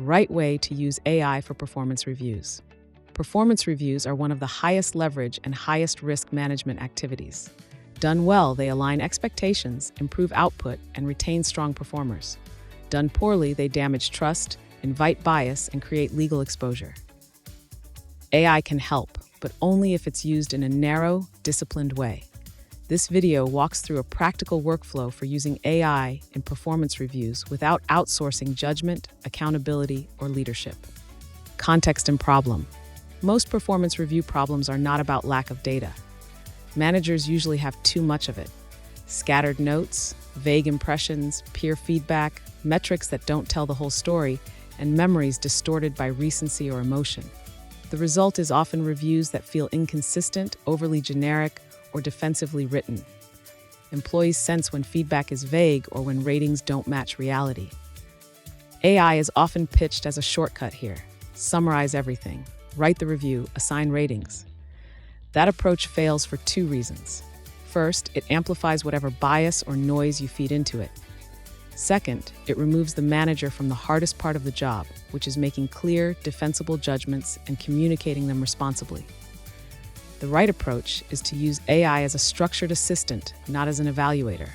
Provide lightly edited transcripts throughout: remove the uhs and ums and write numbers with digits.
right way to use AI for performance reviews. Performance reviews are one of the highest leverage and highest risk management activities. Done well, they align expectations, improve output, and retain strong performers. Done poorly, they damage trust, invite bias, and create legal exposure. AI can help, but only if it's used in a narrow, disciplined way. This video walks through a practical workflow for using AI in performance reviews without outsourcing judgment, accountability, or leadership. Context and problem. Most performance review problems are not about lack of data. Managers usually have too much of it. Scattered notes, vague impressions, peer feedback, metrics that don't tell the whole story, and memories distorted by recency or emotion. The result is often reviews that feel inconsistent, overly generic, or defensively written. Employees sense when feedback is vague or when ratings don't match reality. AI is often pitched as a shortcut here. Summarize everything, write the review, assign ratings. That approach fails for two reasons. First, it amplifies whatever bias or noise you feed into it. Second, it removes the manager from the hardest part of the job, which is making clear, defensible judgments and communicating them responsibly. The right approach is to use AI as a structured assistant, not as an evaluator.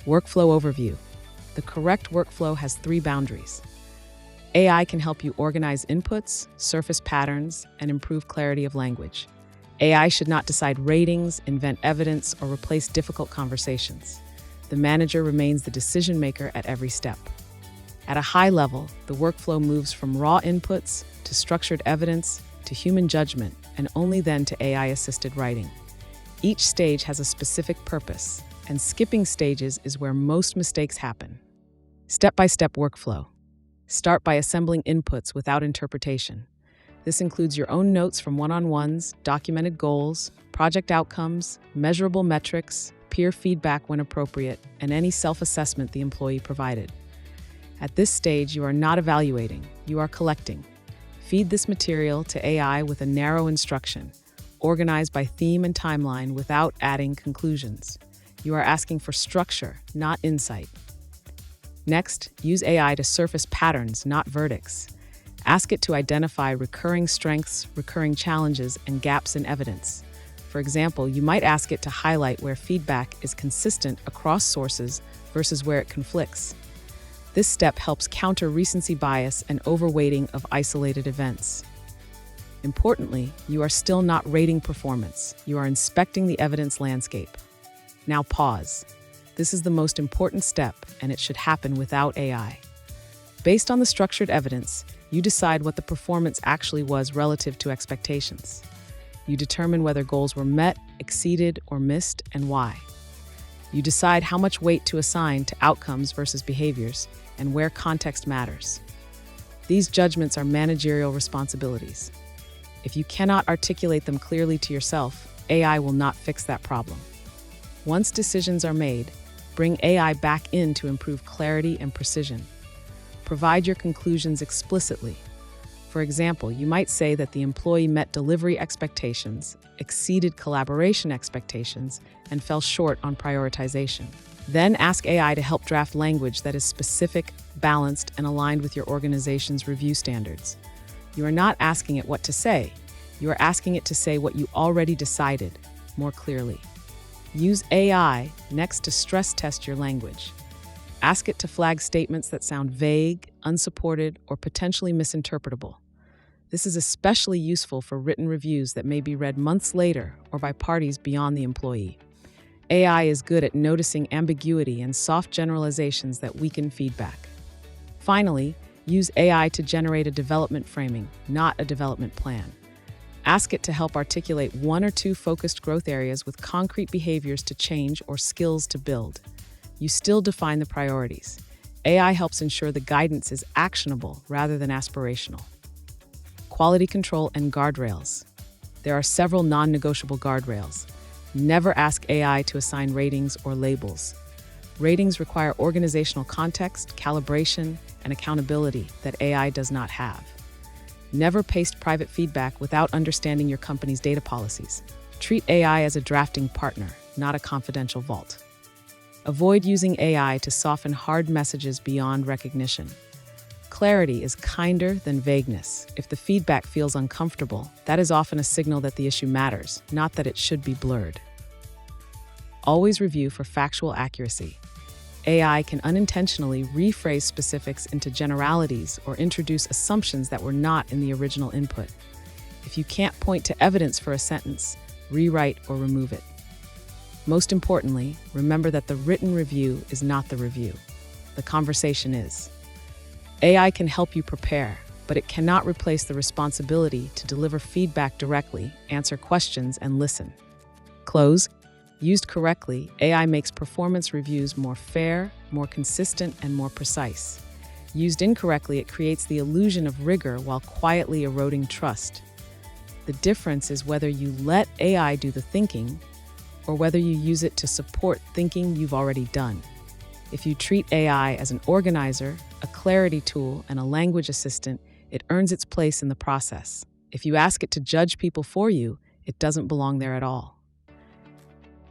Workflow overview. The correct workflow has 3 boundaries. AI can help you organize inputs, surface patterns, and improve clarity of language. AI should not decide ratings, invent evidence, or replace difficult conversations. The manager remains the decision maker at every step. At a high level, the workflow moves from raw inputs to structured evidence to human judgment, and only then to AI-assisted writing. Each stage has a specific purpose, and skipping stages is where most mistakes happen. Step-by-step workflow. Start by assembling inputs without interpretation. This includes your own notes from one-on-ones, documented goals, project outcomes, measurable metrics, peer feedback when appropriate, and any self-assessment the employee provided. At this stage, you are not evaluating, you are collecting. Feed this material to AI with a narrow instruction, organized by theme and timeline without adding conclusions. You are asking for structure, not insight. Next, use AI to surface patterns, not verdicts. Ask it to identify recurring strengths, recurring challenges, and gaps in evidence. For example, you might ask it to highlight where feedback is consistent across sources versus where it conflicts. This step helps counter recency bias and overweighting of isolated events. Importantly, you are still not rating performance. You are inspecting the evidence landscape. Now pause. This is the most important step, and it should happen without AI. Based on the structured evidence, you decide what the performance actually was relative to expectations. You determine whether goals were met, exceeded, or missed, and why. You decide how much weight to assign to outcomes versus behaviors, and where context matters. These judgments are managerial responsibilities. If you cannot articulate them clearly to yourself, AI will not fix that problem. Once decisions are made, bring AI back in to improve clarity and precision. Provide your conclusions explicitly. For example, you might say that the employee met delivery expectations, exceeded collaboration expectations, and fell short on prioritization. Then ask AI to help draft language that is specific, balanced, and aligned with your organization's review standards. You are not asking it what to say. You are asking it to say what you already decided, more clearly. Use AI next to stress test your language. Ask it to flag statements that sound vague, unsupported, or potentially misinterpretable. This is especially useful for written reviews that may be read months later or by parties beyond the employee. AI is good at noticing ambiguity and soft generalizations that weaken feedback. Finally, use AI to generate a development framing, not a development plan. Ask it to help articulate 1 or 2 focused growth areas with concrete behaviors to change or skills to build. You still define the priorities. AI helps ensure the guidance is actionable rather than aspirational. Quality control and guardrails. There are several non-negotiable guardrails. Never ask AI to assign ratings or labels. Ratings require organizational context, calibration, and accountability that AI does not have. Never paste private feedback without understanding your company's data policies. Treat AI as a drafting partner, not a confidential vault. Avoid using AI to soften hard messages beyond recognition. Clarity is kinder than vagueness. If the feedback feels uncomfortable, that is often a signal that the issue matters, not that it should be blurred. Always review for factual accuracy. AI can unintentionally rephrase specifics into generalities or introduce assumptions that were not in the original input. If you can't point to evidence for a sentence, rewrite or remove it. Most importantly, remember that the written review is not the review. The conversation is. AI can help you prepare, but it cannot replace the responsibility to deliver feedback directly, answer questions, and listen. Close. Used correctly, AI makes performance reviews more fair, more consistent, and more precise. Used incorrectly, it creates the illusion of rigor while quietly eroding trust. The difference is whether you let AI do the thinking or whether you use it to support thinking you've already done. If you treat AI as an organizer, a clarity tool, and a language assistant, it earns its place in the process. If you ask it to judge people for you, it doesn't belong there at all.